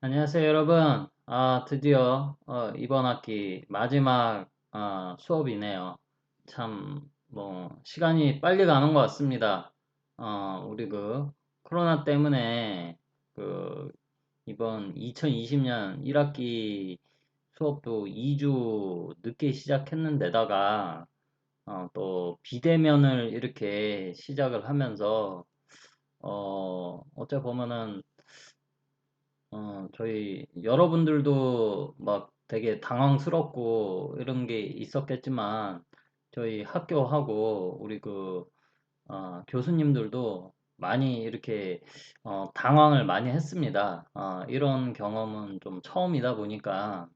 안녕하세요, 여러분. 드디어 이번 학기 마지막 수업이네요. 참, 시간이 빨리 가는 것 같습니다. 우리 코로나 때문에 그 이번 2020년 1학기 수업도 2주 늦게 시작했는데다가 또 비대면을 이렇게 시작을 하면서 어째 보면은 저희 여러분들도 막 되게 당황스럽고 이런 게 있었겠지만 저희 학교하고 우리 교수님들도 많이 이렇게 당황을 많이 했습니다. 이런 경험은 좀 처음이다 보니까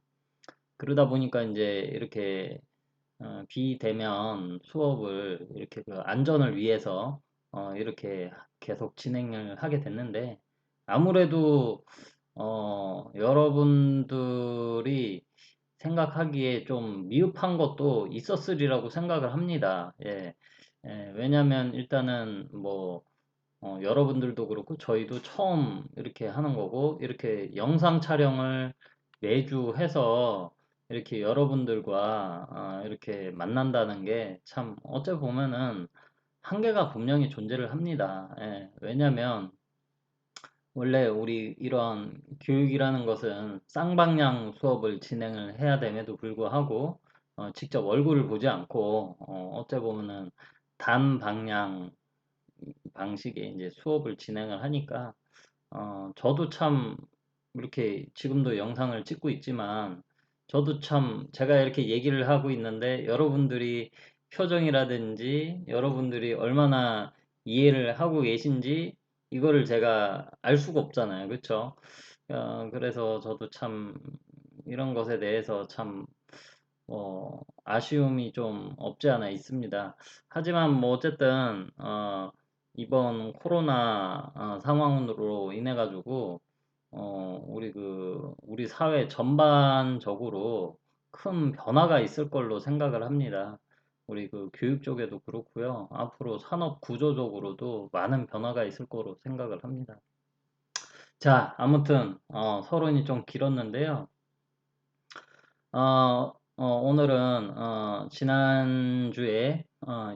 그러다 보니까 이제 이렇게 비대면 수업을 이렇게 안전을 위해서 이렇게 계속 진행을 하게 됐는데 아무래도 여러분들이 생각하기에 좀 미흡한 것도 있었으리라고 생각을 합니다. 예. 왜냐면 일단은 여러분들도 그렇고 저희도 처음 이렇게 하는 거고 이렇게 영상 촬영을 매주 해서 이렇게 여러분들과 이렇게 만난다는 게 참 어째 보면은 한계가 분명히 존재를 합니다. 예. 왜냐면 원래 우리 이런 교육이라는 것은 쌍방향 수업을 진행을 해야 됨에도 불구하고 직접 얼굴을 보지 않고 어째 보면은 단방향 방식의 이제 수업을 진행을 하니까 저도 참 이렇게 지금도 영상을 찍고 있지만 저도 참 제가 이렇게 얘기를 하고 있는데 여러분들이 표정이라든지 여러분들이 얼마나 이해를 하고 계신지 이거를 제가 알 수가 없잖아요. 그렇죠? 그래서 저도 참 이런 것에 대해서 참 아쉬움이 좀 없지 않아 있습니다. 하지만 어쨌든 이번 코로나 상황으로 인해 가지고 우리 사회 전반적으로 큰 변화가 있을 걸로 생각을 합니다. 우리 교육 쪽에도 그렇고요. 앞으로 산업 구조적으로도 많은 변화가 있을 거로 생각을 합니다. 자, 아무튼 서론이 좀 길었는데요. 오늘은 지난주에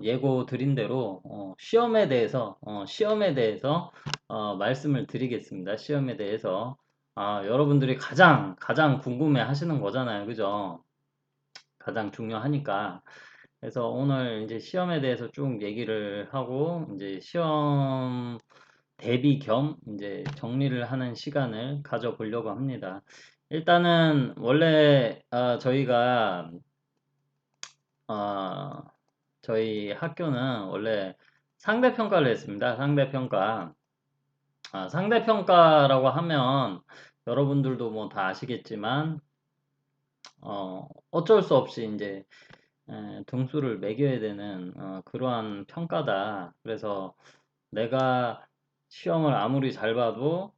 예고 드린 대로 시험에 대해서 말씀을 드리겠습니다. 시험에 대해서 여러분들이 가장 궁금해 하시는 거잖아요. 그죠? 가장 중요하니까. 그래서 오늘 이제 시험에 대해서 쭉 얘기를 하고 이제 시험 대비 겸 이제 정리를 하는 시간을 가져보려고 합니다. 일단은 원래 어, 저희 학교는 원래 상대평가를 했습니다. 상대평가. 상대평가라고 하면 여러분들도 뭐 다 아시겠지만 어쩔 수 없이 이제 등수를 매겨야 되는 그러한 평가다. 그래서 내가 시험을 아무리 잘 봐도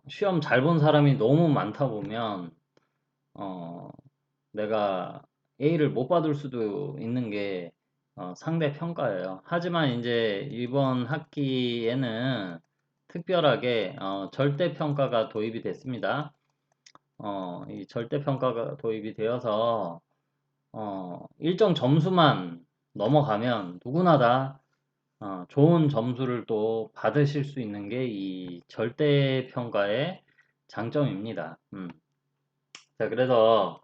시험 잘 본 사람이 너무 많다 보면 어, 내가 A를 못 받을 수도 있는 게 상대 평가예요. 하지만 이제 이번 학기에는 특별하게 절대 평가가 도입이 됐습니다. 이 절대 평가가 도입이 되어서 일정 점수만 넘어가면 누구나 다 좋은 점수를 또 받으실 수 있는 게 이 절대 평가의 장점입니다. 자, 그래서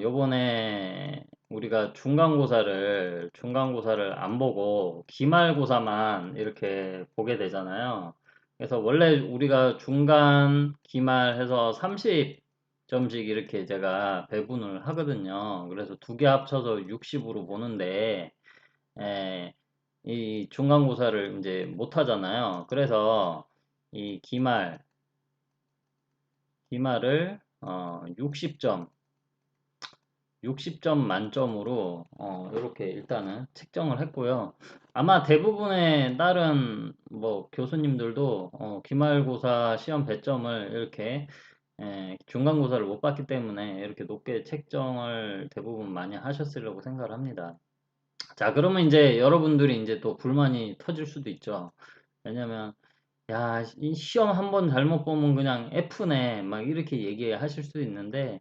요번에 우리가 중간고사를 안 보고 기말고사만 이렇게 보게 되잖아요. 그래서 원래 우리가 중간, 기말 해서 30점씩 이렇게 제가 배분을 하거든요. 그래서 두 개 합쳐서 60으로 보는데, 에, 이 중간고사를 이제 못 하잖아요. 그래서 이 기말을 60점 만점으로 이렇게 일단은 책정을 했고요. 아마 대부분의 다른 교수님들도 기말고사 시험 배점을 이렇게 중간고사를 못 봤기 때문에 이렇게 높게 책정을 대부분 많이 하셨으려고 생각을 합니다. 자, 그러면 이제 여러분들이 이제 또 불만이 터질 수도 있죠. 왜냐면 야, 이 시험 한 번 잘못 보면 그냥 F네. 막 이렇게 얘기하실 수도 있는데,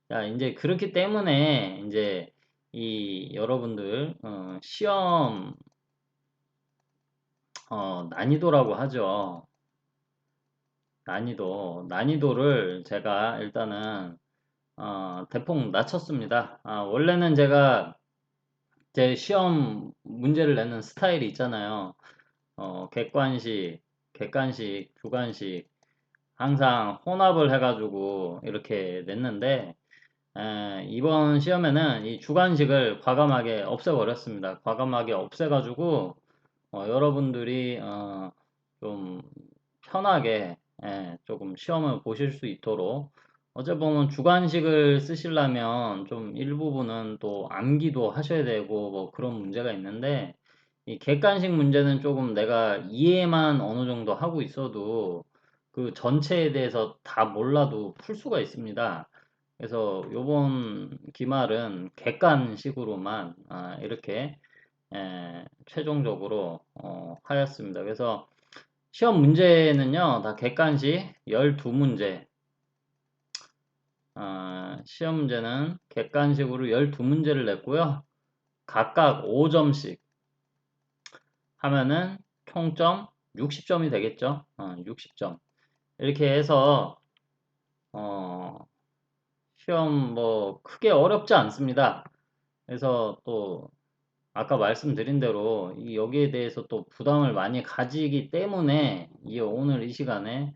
자, 이제 그렇기 때문에 이제 이 여러분들, 시험, 난이도라고 하죠. 난이도를 제가 일단은, 대폭 낮췄습니다. 원래는 제가 제 시험 문제를 내는 스타일이 있잖아요. 객관식, 주관식, 항상 혼합을 해가지고 이렇게 냈는데, 이번 시험에는 이 주관식을 과감하게 없애버렸습니다. 과감하게 없애가지고, 여러분들이, 좀 편하게, 조금 시험을 보실 수 있도록, 어째 보면 주관식을 쓰시려면 좀 일부분은 또 암기도 하셔야 되고, 뭐 그런 문제가 있는데, 이 객관식 문제는 조금 내가 이해만 어느 정도 하고 있어도 그 전체에 대해서 다 몰라도 풀 수가 있습니다. 그래서 요번 기말은 객관식으로만 이렇게 최종적으로 하였습니다. 그래서 시험 문제는요, 다 객관식 12문제, 시험 문제는 객관식으로 12문제를 냈고요. 각각 5점씩 하면은 총점 60점이 되겠죠. 60점. 이렇게 해서 어, 시험 뭐 크게 어렵지 않습니다. 그래서 또 아까 말씀드린 대로 여기에 대해서 또 부담을 많이 가지기 때문에 오늘 이 시간에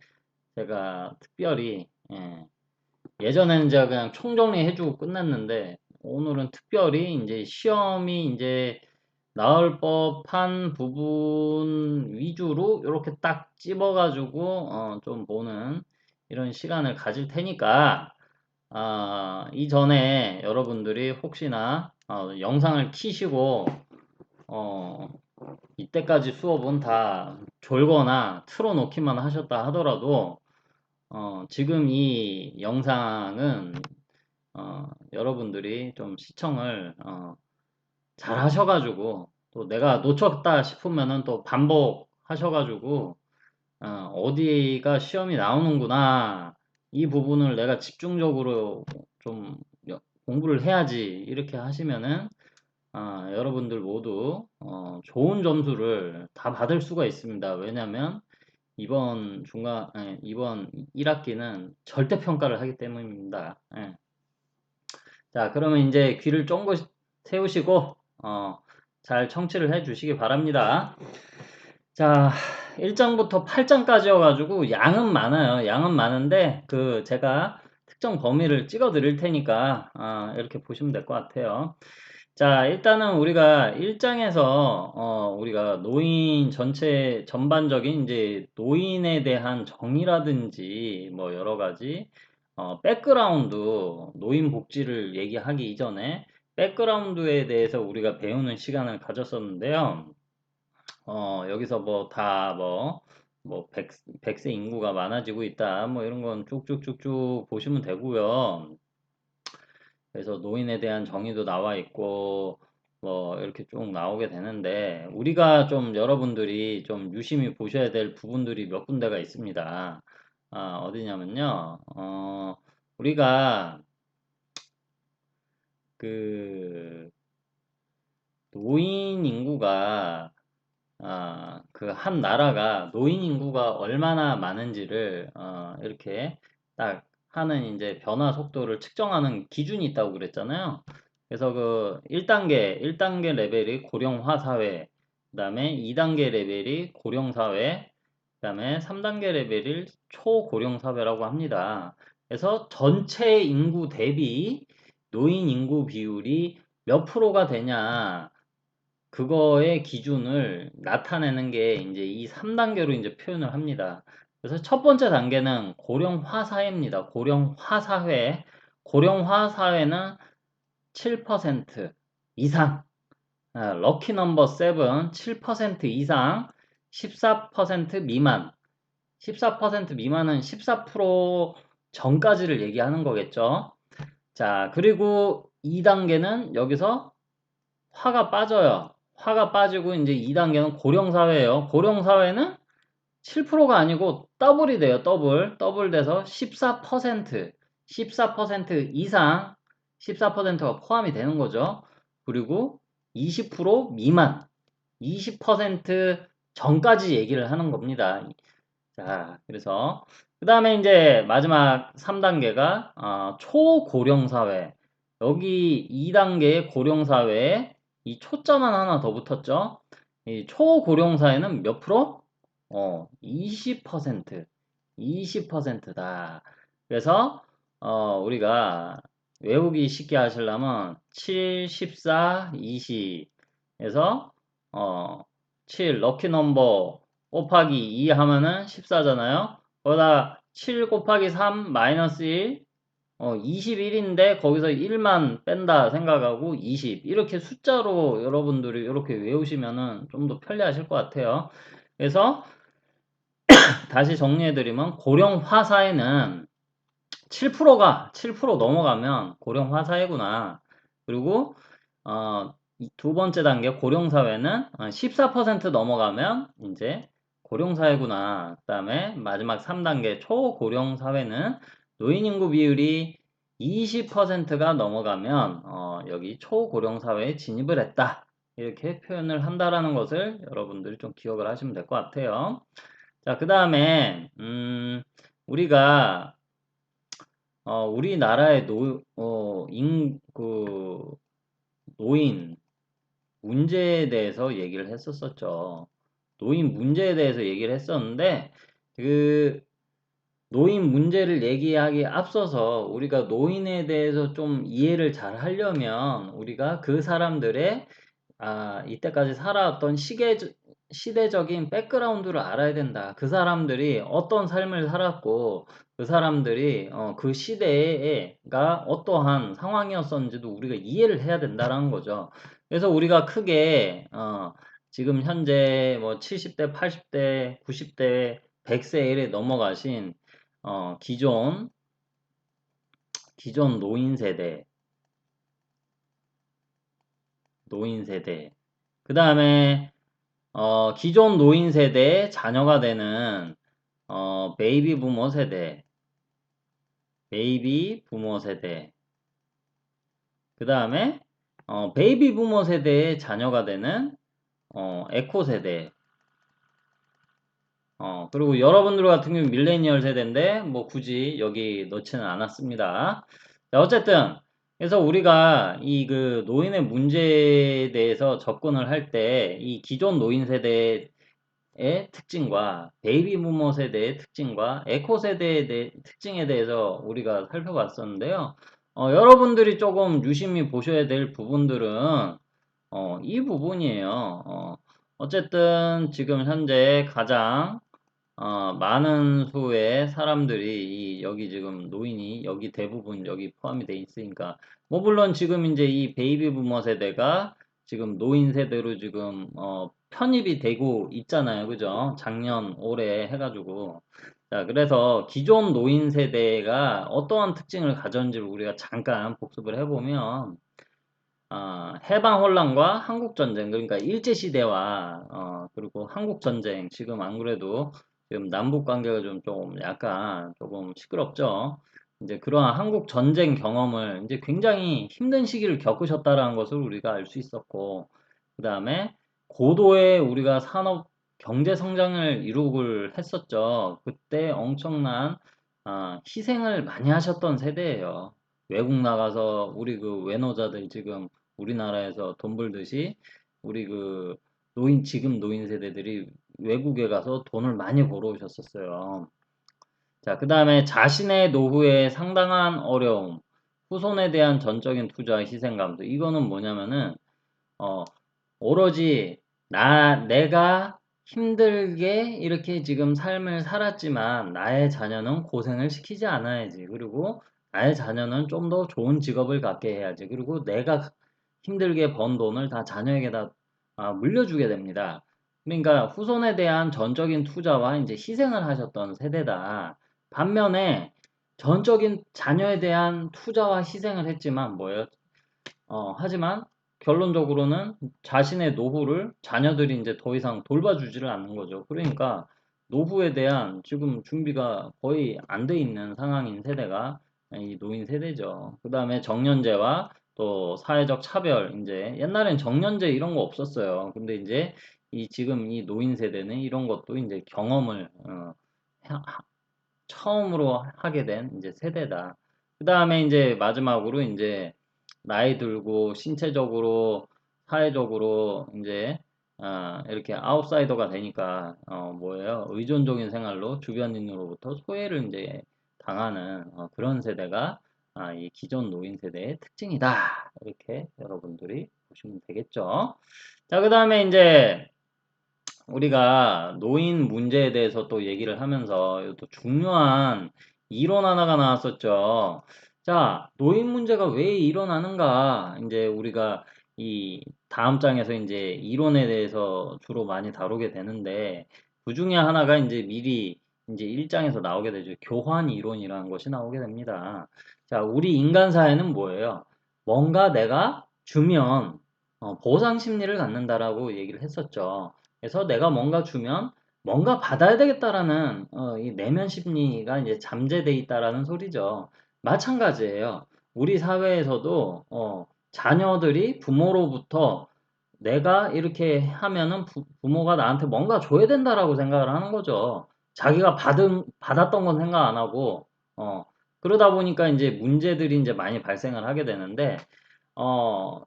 제가 특별히 예전에는 제가 그냥 총정리해주고 끝났는데 오늘은 특별히 이제 시험이 이제 나올 법한 부분 위주로 이렇게 딱 집어가지고 좀 보는 이런 시간을 가질 테니까 이전에 여러분들이 혹시나 영상을 키시고 어, 이때까지 수업은 다 졸거나 틀어놓기만 하셨다 하더라도 지금 이 영상은 여러분들이 좀 시청을 잘 하셔가지고 또 내가 놓쳤다 싶으면은 또 반복하셔가지고 어디가 시험이 나오는구나 이 부분을 내가 집중적으로 좀 공부를 해야지 이렇게 하시면은 여러분들 모두 좋은 점수를 다 받을 수가 있습니다. 왜냐하면 이번 1학기는 절대 평가를 하기 때문입니다. 예. 자, 그러면 이제 귀를 쫑긋 세우시고 잘 청취를 해 주시기 바랍니다. 자, 1장부터 8장까지여가지고 양은 많아요. 양은 많은데 그 제가 특정 범위를 찍어 드릴 테니까 이렇게 보시면 될 것 같아요. 자, 일단은 우리가 1장에서 우리가 노인 전체 전반적인 이제 노인에 대한 정의라든지 뭐 여러 가지 백그라운드 노인 복지를 얘기하기 이전에 백그라운드에 대해서 우리가 배우는 시간을 가졌었는데요. 여기서 뭐 다 뭐 100세 인구가 많아지고 있다. 뭐 이런 건 쭉쭉쭉쭉 보시면 되고요. 그래서 노인에 대한 정의도 나와 있고 뭐 이렇게 쭉 나오게 되는데 우리가 좀 여러분들이 좀 유심히 보셔야 될 부분들이 몇 군데가 있습니다. 어디냐면요. 우리가 그 노인 인구가 그 한 나라가 노인 인구가 얼마나 많은지를 이렇게 딱 하는 이제 변화 속도를 측정하는 기준이 있다고 그랬잖아요. 그래서 그 1단계 레벨이 고령화 사회, 그다음에 2단계 레벨이 고령 사회, 그다음에 3단계 레벨이 초고령 사회라고 합니다. 그래서 전체 인구 대비 노인 인구 비율이 몇 프로가 되냐 그거의 기준을 나타내는 게 이제 이 3단계로 이제 표현을 합니다. 그래서 첫 번째 단계는 고령화 사회입니다. 고령화 사회. 고령화 사회는 7% 이상. 럭키 넘버 7, 7% 이상, 14% 미만. 14% 미만은 14% 전까지를 얘기하는 거겠죠. 자, 그리고 2단계는 여기서 화가 빠져요. 화가 빠지고 이제 2단계는 고령사회예요. 고령사회는 7%가 아니고 더블이 돼요. 더블 돼서 14%, 14% 이상 14%가 포함이 되는 거죠. 그리고 20% 미만 20% 전까지 얘기를 하는 겁니다. 자, 그래서 그 다음에 이제 마지막 3단계가 초고령사회. 여기 2단계의 고령사회에 이 초자만 하나 더 붙었죠. 이 초고령사회는 몇 프로? 20%. 20%다. 그래서 우리가 외우기 쉽게 하시려면 7, 14, 20에서 7 럭키 넘버 곱하기 2 하면은 14잖아요. 거기다 7 곱하기 3 마이너스 1, 21인데 거기서 1만 뺀다 생각하고 20. 이렇게 숫자로 여러분들이 이렇게 외우시면은 좀 더 편리하실 것 같아요. 그래서 다시 정리해드리면 고령화 사회는 7% 넘어가면 고령화 사회구나. 그리고 두 번째 단계 고령사회는 14% 넘어가면 이제 고령사회구나. 그 다음에 마지막 3단계 초고령사회는 노인인구 비율이 20%가 넘어가면 여기 초고령사회에 진입을 했다. 이렇게 표현을 한다라는 것을 여러분들이 좀 기억을 하시면 될 것 같아요. 자, 그 다음에 우리가 우리나라의 노인 문제에 대해서 얘기를 했었었죠. 노인 문제에 대해서 얘기를 했었는데, 그, 노인 문제를 얘기하기에 앞서서 우리가 노인에 대해서 좀 이해를 잘 하려면 우리가 그 사람들의 이때까지 살아왔던 시대적인 백그라운드를 알아야 된다. 그 사람들이 어떤 삶을 살았고, 그 사람들이 그 시대가 어떠한 상황이었었는지도 우리가 이해를 해야 된다라는 거죠. 그래서 우리가 크게 지금 현재 뭐 70대, 80대, 90대, 100세 에 넘어가신 기존 노인 세대. 그 다음에 기존 노인 세대의 자녀가 되는 베이비 부모 세대. 그 다음에 베이비 부모 세대의 자녀가 되는 에코 세대. 그리고 여러분들 같은 경우 밀레니얼 세대인데 뭐 굳이 여기 넣지는 않았습니다. 자, 어쨌든 그래서 우리가 이 그 노인의 문제에 대해서 접근을 할 때 이 기존 노인 세대의 특징과 베이비 부머 세대의 특징과 에코 세대의 특징에 대해서 우리가 살펴봤었는데요. 여러분들이 조금 유심히 보셔야 될 부분들은 이 부분이에요. 어쨌든 지금 현재 가장 많은 수의 사람들이 여기 지금 노인이 여기 대부분 여기 포함이 돼 있으니까 뭐 물론 지금 이제 이 베이비 부머 세대가 지금 노인 세대로 지금 편입이 되고 있잖아요. 그죠? 작년 올해 해가지고 자 그래서 기존 노인 세대가 어떠한 특징을 가졌는지를 우리가 잠깐 복습을 해보면 해방 혼란과 한국 전쟁 그러니까 일제 시대와 그리고 한국 전쟁 지금 안 그래도 지금 남북 관계가 좀 약간 조금 시끄럽죠. 이제 그러한 한국 전쟁 경험을 이제 굉장히 힘든 시기를 겪으셨다라는 것을 우리가 알 수 있었고 그 다음에 고도의 우리가 산업 경제 성장을 이룩을 했었죠. 그때 엄청난 희생을 많이 하셨던 세대예요. 외국 나가서 우리 그 외노자들 지금 우리나라에서 돈 벌듯이 우리 그 지금 노인 세대들이 외국에 가서 돈을 많이 벌어오셨었어요. 자, 그 다음에 자신의 노후에 상당한 어려움, 후손에 대한 전적인 투자와 희생 감수. 이거는 뭐냐면은, 어, 오로지 내가 힘들게 이렇게 지금 삶을 살았지만 나의 자녀는 고생을 시키지 않아야지. 그리고 나의 자녀는 좀 더 좋은 직업을 갖게 해야지. 그리고 내가 힘들게 번 돈을 다 자녀에게다 물려주게 됩니다. 그러니까 후손에 대한 전적인 투자와 이제 희생을 하셨던 세대다. 반면에 전적인 자녀에 대한 투자와 희생을 했지만 뭐예요? 하지만 결론적으로는 자신의 노후를 자녀들이 이제 더 이상 돌봐주지를 않는 거죠. 그러니까 노후에 대한 지금 준비가 거의 안 돼 있는 상황인 세대가 이 노인 세대죠. 그 다음에 정년제와 또 사회적 차별, 이제 옛날엔 정년제 이런 거 없었어요. 근데 이제 이 지금 이 노인 세대는 이런 것도 이제 경험을 처음으로 하게 된 이제 세대다. 그 다음에 이제 마지막으로 이제 나이 들고 신체적으로 사회적으로 이제 이렇게 아웃사이더가 되니까 뭐예요? 의존적인 생활로 주변인으로부터 소외를 이제 당하는 그런 세대가 이 기존 노인 세대의 특징이다. 이렇게 여러분들이 보시면 되겠죠. 자, 그 다음에 이제 우리가 노인 문제에 대해서 또 얘기를 하면서 또 중요한 이론 하나가 나왔었죠. 자, 노인 문제가 왜 일어나는가? 이제 우리가 이 다음 장에서 이제 이론에 대해서 주로 많이 다루게 되는데 그 중에 하나가 이제 미리 이제 1장에서 나오게 되죠. 교환 이론이라는 것이 나오게 됩니다. 자, 우리 인간 사회는 뭐예요? 뭔가 내가 주면 보상 심리를 갖는다라고 얘기를 했었죠. 그래서 내가 뭔가 주면 뭔가 받아야 되겠다라는 이 내면 심리가 이제 잠재돼 있다라는 소리죠. 마찬가지예요. 우리 사회에서도 자녀들이 부모로부터 내가 이렇게 하면은 부모가 나한테 뭔가 줘야 된다라고 생각을 하는 거죠. 자기가 받았던 건 생각 안 하고, 그러다 보니까 이제 문제들이 이제 많이 발생을 하게 되는데,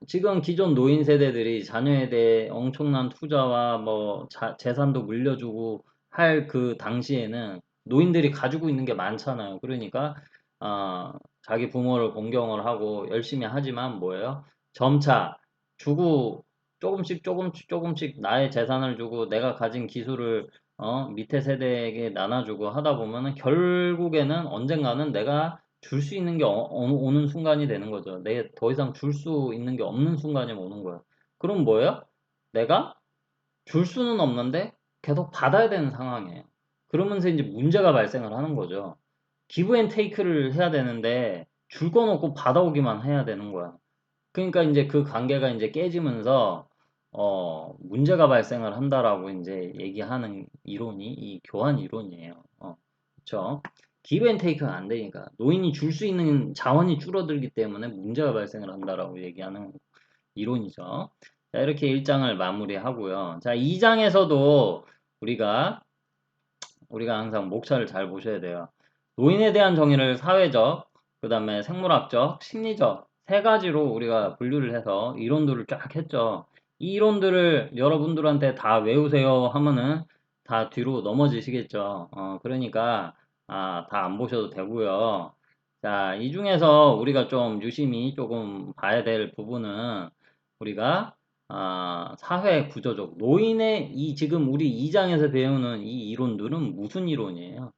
지금 기존 노인 세대들이 자녀에 대해 엄청난 투자와 뭐 재산도 물려주고 할 그 당시에는 노인들이 가지고 있는 게 많잖아요. 그러니까, 자기 부모를 공경을 하고 열심히 하지만 뭐예요? 점차 주고 조금씩 나의 재산을 주고 내가 가진 기술을 밑에 세대에게 나눠주고 하다 보면은 결국에는 언젠가는 내가 줄 수 있는 게 오는 순간이 되는 거죠. 내가 더 이상 줄 수 있는 게 없는 순간이 오는 거예요. 그럼 뭐예요? 내가 줄 수는 없는데 계속 받아야 되는 상황이에요. 그러면서 이제 문제가 발생을 하는 거죠. 기브 앤 테이크를 해야 되는데 줄 건 없고 받아오기만 해야 되는 거야. 그러니까 이제 그 관계가 이제 깨지면서 문제가 발생을 한다라고 이제 얘기하는 이론이 이 교환 이론이에요. 그렇죠? 기브 앤 테이크가 안 되니까 노인이 줄 수 있는 자원이 줄어들기 때문에 문제가 발생을 한다라고 얘기하는 이론이죠. 자, 이렇게 1장을 마무리하고요. 자, 2장에서도 우리가 항상 목차를 잘 보셔야 돼요. 노인에 대한 정의를 사회적, 그 다음에 생물학적, 심리적 세 가지로 우리가 분류를 해서 이론들을 쫙 했죠. 이 이론들을 여러분들한테 다 외우세요 하면은 다 뒤로 넘어지시겠죠. 그러니까 다 안 보셔도 되고요. 자, 이 중에서 우리가 좀 유심히 조금 봐야 될 부분은 우리가 사회 구조적 노인의 이 지금 우리 2장에서 배우는 이 이론들은 무슨 이론이에요?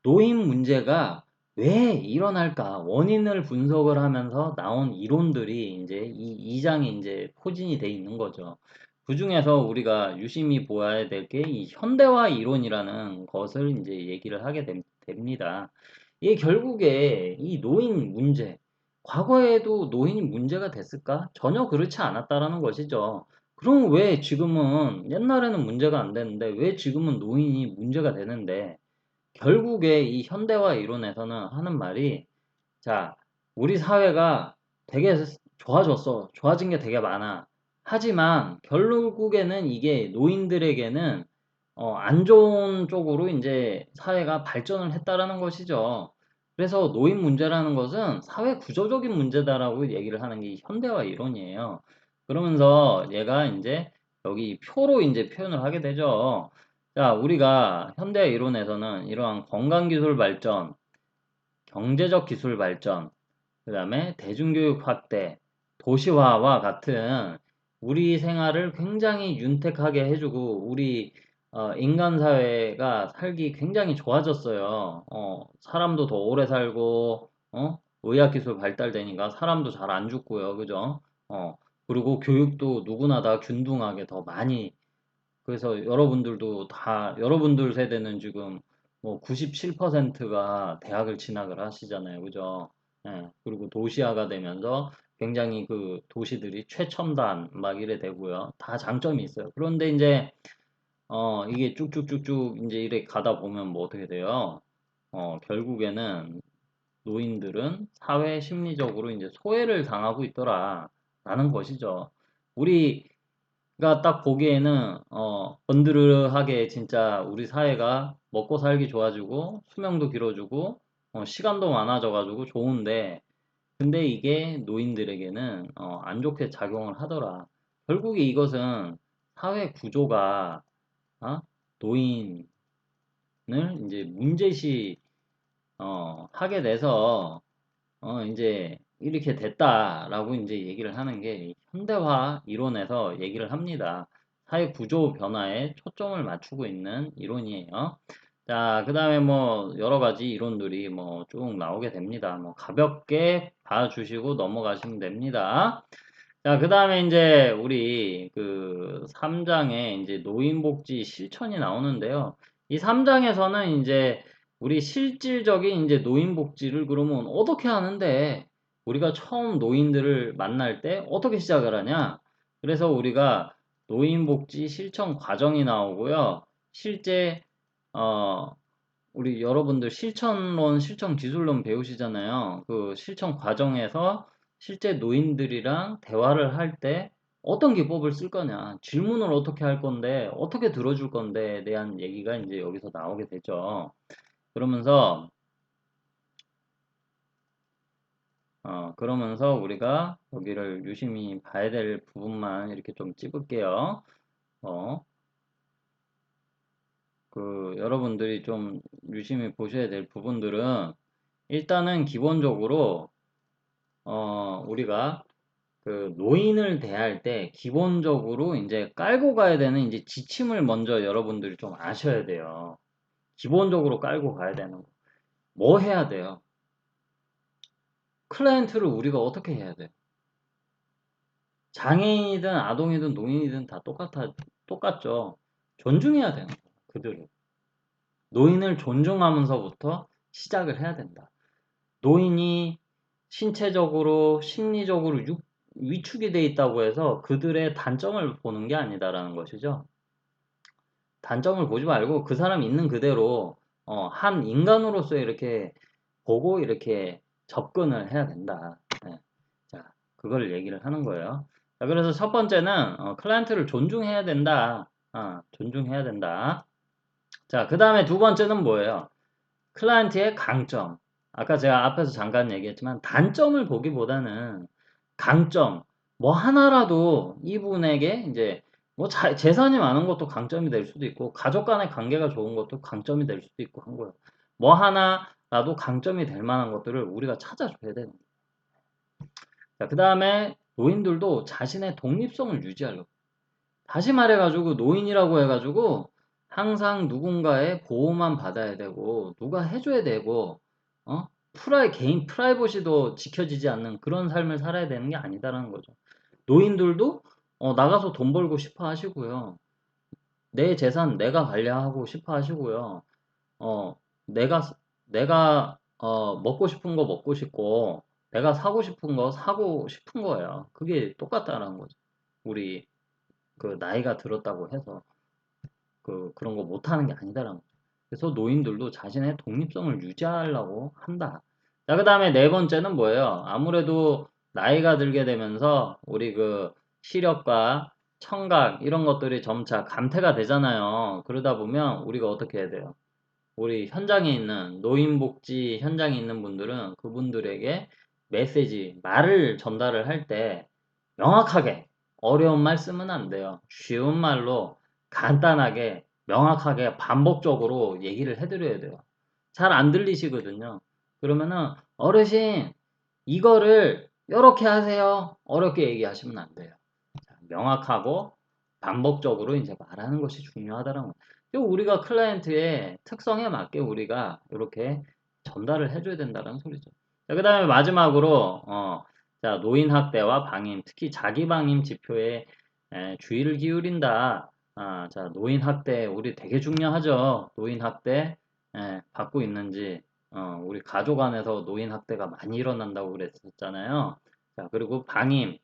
노인 문제가 왜 일어날까? 원인을 분석을 하면서 나온 이론들이 이제 이 2장에 이제 포진이 돼 있는 거죠. 그 중에서 우리가 유심히 보아야 될 게 이 현대화 이론이라는 것을 이제 얘기를 하게 됩니다. 이게 결국에 이 노인 문제, 과거에도 노인이 문제가 됐을까? 전혀 그렇지 않았다라는 것이죠. 그럼 왜 지금은 옛날에는 문제가 안 되는데 왜 지금은 노인이 문제가 되는데 결국에 이 현대화 이론에서는 하는 말이 자, 우리 사회가 되게 좋아졌어. 좋아진 게 되게 많아. 하지만 결국에는 이게 노인들에게는 안 좋은 쪽으로 이제 사회가 발전을 했다라는 것이죠. 그래서 노인 문제라는 것은 사회 구조적인 문제다라고 얘기를 하는 게 현대화 이론이에요. 그러면서 얘가 이제 여기 표로 이제 표현을 하게 되죠. 자, 우리가 현대화 이론에서는 이러한 건강기술 발전, 경제적 기술 발전, 그 다음에 대중교육 확대, 도시화와 같은 우리 생활을 굉장히 윤택하게 해주고 우리 인간 사회가 살기 굉장히 좋아졌어요. 사람도 더 오래 살고 의학기술 발달되니까 사람도 잘 안 죽고요. 그죠? 그리고 교육도 누구나 다 균등하게 더 많이 그래서 여러분들도 다 여러분들 세대는 지금 뭐 97%가 대학을 진학을 하시잖아요. 그죠? 예, 그리고 도시화가 되면서 굉장히 그 도시들이 최첨단 막 이래 되고요. 다 장점이 있어요. 그런데 이제 이게 쭉쭉쭉쭉 이제 이렇게 가다 보면 뭐 어떻게 돼요? 결국에는 노인들은 사회 심리적으로 이제 소외를 당하고 있더라라는 것이죠. 우리가 딱 보기에는 번드르하게 진짜 우리 사회가 먹고 살기 좋아지고 수명도 길어지고 시간도 많아져가지고 좋은데 근데 이게 노인들에게는 안 좋게 작용을 하더라. 결국에 이것은 사회 구조가 어? 노인을 이제 문제시 하게 돼서 이제 이렇게 됐다라고 이제 얘기를 하는 게 현대화 이론에서 얘기를 합니다. 사회 구조 변화에 초점을 맞추고 있는 이론이에요. 자, 그 다음에 뭐 여러 가지 이론들이 뭐 쭉 나오게 됩니다. 뭐 가볍게 봐주시고 넘어가시면 됩니다. 자, 그 다음에 이제 우리 그 3장에 이제 노인복지 실천이 나오는데요. 이 3장에서는 이제 우리 실질적인 이제 노인복지를 그러면 어떻게 하는데 우리가 처음 노인들을 만날 때 어떻게 시작을 하냐? 그래서 우리가 노인복지 실천 과정이 나오고요. 실제 어 우리 여러분들 실천론, 실천 기술론 배우시잖아요. 그 실천 과정에서 실제 노인들이랑 대화를 할 때 어떤 기법을 쓸 거냐, 질문을 어떻게 할 건데, 어떻게 들어줄 건데에 대한 얘기가 이제 여기서 나오게 되죠. 그러면서, 그러면서 우리가 여기를 유심히 봐야 될 부분만 이렇게 좀 찝을게요. 어, 여러분들이 좀 유심히 보셔야 될 부분들은 일단은 기본적으로 우리가 그 노인을 대할 때 기본적으로 이제 깔고 가야 되는 이제 지침을 먼저 여러분들이 좀 아셔야 돼요. 기본적으로 깔고 가야 되는 거. 뭐 해야 돼요? 클라이언트를 우리가 어떻게 해야 돼? 장애인이든 아동이든 노인이든 다 똑같죠. 존중해야 되는 거예요. 그들을. 노인을 존중하면서부터 시작을 해야 된다. 노인이 신체적으로, 심리적으로 위축이 돼 있다고 해서 그들의 단점을 보는 게 아니다라는 것이죠. 단점을 보지 말고 그 사람 있는 그대로 한 인간으로서 이렇게 보고 이렇게 접근을 해야 된다. 네. 자, 그걸 얘기를 하는 거예요. 자, 그래서 첫 번째는 클라이언트를 존중해야 된다. 존중해야 된다. 자, 그 다음에 두 번째는 뭐예요? 클라이언트의 강점. 아까 제가 앞에서 잠깐 얘기했지만 단점을 보기보다는 강점. 뭐 하나라도 이분에게 이제 뭐 재산이 많은 것도 강점이 될 수도 있고 가족 간의 관계가 좋은 것도 강점이 될 수도 있고 한 거예요. 뭐 하나라도 강점이 될 만한 것들을 우리가 찾아줘야 되는 거예요. 자, 그 다음에 노인들도 자신의 독립성을 유지하려고. 다시 말해가지고 노인이라고 해가지고 항상 누군가의 보호만 받아야 되고 누가 해줘야 되고 개인 프라이버시도 지켜지지 않는 그런 삶을 살아야 되는 게 아니다라는 거죠. 노인들도 나가서 돈 벌고 싶어 하시고요. 내 재산 내가 관리하고 싶어 하시고요. 어, 내가 먹고 싶은 거 먹고 싶고 내가 사고 싶은 거 사고 싶은 거예요. 그게 똑같다는 거죠. 우리 그 나이가 들었다고 해서 그런 거 못하는 게 아니다라는 거죠. 그래서 노인들도 자신의 독립성을 유지하려고 한다. 자, 그 다음에 네 번째는 뭐예요? 아무래도 나이가 들게 되면서 우리 그 시력과 청각 이런 것들이 점차 감퇴가 되잖아요. 그러다 보면 우리가 어떻게 해야 돼요? 우리 현장에 있는 노인복지 현장에 있는 분들은 그분들에게 메시지, 말을 전달을 할 때 명확하게 어려운 말 쓰면 안 돼요. 쉬운 말로 간단하게 명확하게 반복적으로 얘기를 해드려야 돼요. 잘 안 들리시거든요. 그러면은 어르신 이거를 이렇게 하세요. 어렵게 얘기하시면 안 돼요. 명확하고 반복적으로 이제 말하는 것이 중요하다는 거. 그리고 우리가 클라이언트의 특성에 맞게 우리가 이렇게 전달을 해줘야 된다는 소리죠. 자, 그 다음에 마지막으로 자, 노인 학대와 방임, 특히 자기 방임 지표에 주의를 기울인다. 자, 노인 학대 우리 되게 중요하죠. 노인 학대 받고 있는지 우리 가족 안에서 노인 학대가 많이 일어난다고 그랬었잖아요. 자, 그리고 방임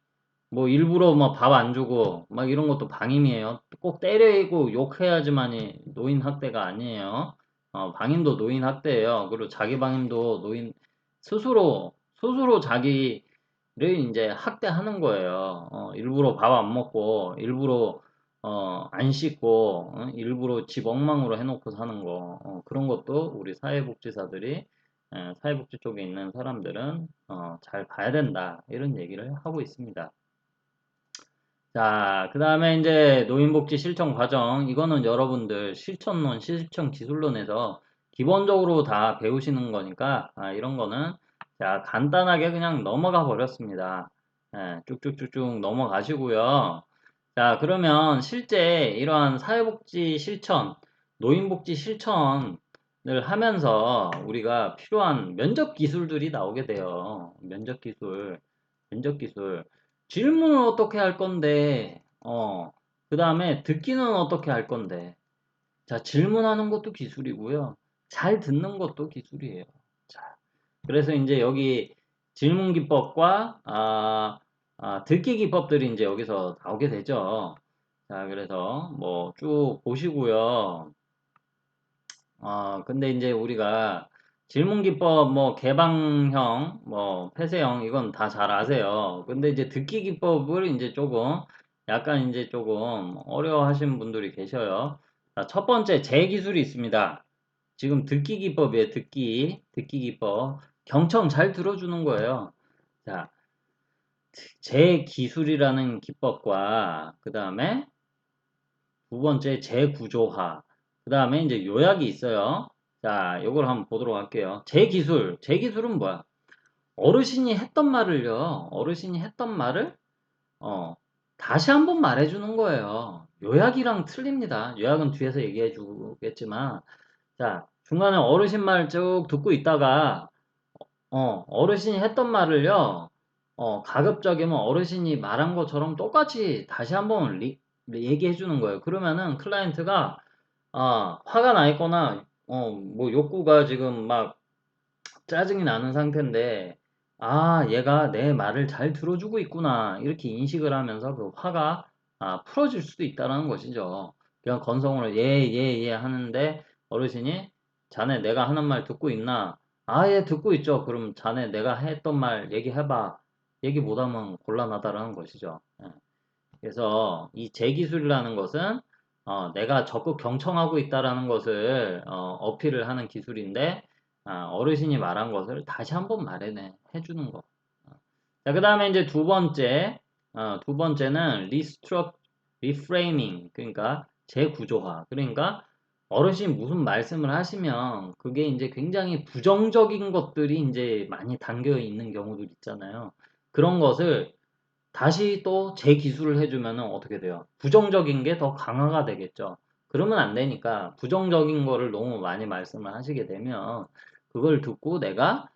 뭐 일부러 뭐 밥 안 주고 막 이런 것도 방임이에요. 꼭 때리고 욕해야지만이 노인 학대가 아니에요. 방임도 노인 학대예요. 그리고 자기 방임도 노인 스스로 자기를 이제 학대하는 거예요. 일부러 밥 안 먹고 일부러 안 씻고 일부러 집 엉망으로 해놓고 사는 거 그런 것도 우리 사회복지사들이 사회복지 쪽에 있는 사람들은 잘 봐야 된다 이런 얘기를 하고 있습니다. 자, 그 다음에 이제 노인복지 실천 과정. 이거는 여러분들 실천론, 실천 기술론에서 기본적으로 다 배우시는 거니까, 이런 거는, 자, 간단하게 그냥 넘어가 버렸습니다. 쭉쭉쭉쭉 넘어가시고요. 자, 그러면 실제 이러한 사회복지 실천, 노인복지 실천을 하면서 우리가 필요한 면접 기술들이 나오게 돼요. 면접 기술. 질문을 어떻게 할 건데, 그 다음에 듣기는 어떻게 할 건데. 자, 질문하는 것도 기술이고요. 잘 듣는 것도 기술이에요. 자, 그래서 이제 여기 질문 기법과, 듣기 기법들이 이제 여기서 나오게 되죠. 자, 그래서 뭐 쭉 보시고요. 근데 이제 우리가 질문 기법, 뭐, 개방형, 뭐, 폐쇄형, 이건 다 잘 아세요. 근데 이제 듣기 기법을 이제 조금, 약간 이제 조금 어려워하시는 분들이 계셔요. 자, 첫 번째, 제 기술이 있습니다. 지금 듣기 기법이에요. 듣기 기법. 경청 잘 들어주는 거예요. 자, 제 기술이라는 기법과, 그 다음에 두 번째, 재구조화. 그 다음에 이제 요약이 있어요. 자, 요걸 한번 보도록 할게요. 재기술은 뭐야? 어르신이 했던 말을, 어, 다시 한번 말해주는 거예요. 요약이랑 틀립니다. 요약은 뒤에서 얘기해 주겠지만, 자, 중간에 어르신 말 쭉 듣고 있다가, 어르신이 했던 말을요, 가급적이면 어르신이 말한 것처럼 똑같이 다시 한번 얘기해 주는 거예요. 그러면은 클라이언트가, 화가 나 있거나, 뭐 욕구가 지금 막 짜증이 나는 상태인데, 얘가 내 말을 잘 들어주고 있구나. 이렇게 인식을 하면서 그 화가, 풀어질 수도 있다는 것이죠. 그냥 건성으로 예 하는데 어르신이 자네 내가 하는 말 듣고 있나? 예, 듣고 있죠. 그럼 자네 내가 했던 말 얘기해봐. 얘기 못하면 곤란하다라는 것이죠. 예. 그래서 이 재기술이라는 것은 내가 적극 경청하고 있다라는 것을 어필을 하는 기술인데 어르신이 말한 것을 다시 한번 해주는 거. 자, 그 다음에 이제 두 번째는 리프레이밍, 그러니까 재구조화. 그러니까 어르신 무슨 말씀을 하시면 그게 이제 굉장히 부정적인 것들이 이제 많이 담겨 있는 경우들 있잖아요. 그런 것을 다시 또 재기술을 해주면 어떻게 돼요? 부정적인 게 더 강화가 되겠죠. 그러면 안 되니까 부정적인 거를 너무 많이 말씀을 하시게 되면 그걸 듣고 내가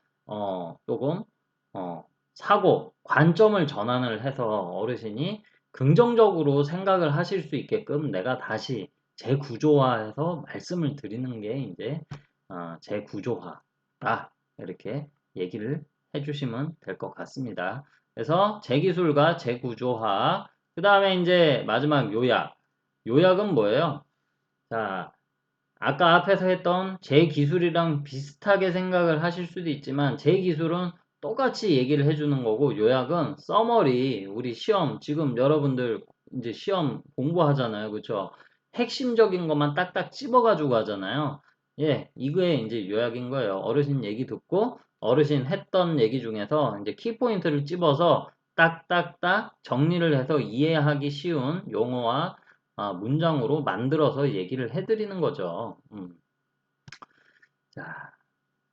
조금 어, 관점을 전환을 해서 어르신이 긍정적으로 생각을 하실 수 있게끔 내가 다시 재구조화해서 말씀을 드리는 게 이제 재구조화다. 이렇게 얘기를 해주시면 될 것 같습니다. 그래서 재기술과 재구조화. 그 다음에 이제 마지막 요약. 요약은 뭐예요? 자, 아까 앞에서 했던 재기술이랑 비슷하게 생각을 하실 수도 있지만 재기술은 똑같이 얘기를 해주는 거고 요약은 서머리, 우리 시험, 지금 여러분들 이제 시험 공부하잖아요. 그쵸? 핵심적인 것만 딱딱 집어가지고 하잖아요. 예, 이거에 이제 요약인 거예요. 어르신 얘기 듣고 어르신 했던 얘기 중에서 이제 키포인트를 집어서 딱딱딱 정리를 해서 이해하기 쉬운 용어와 문장으로 만들어서 얘기를 해드리는 거죠. 자,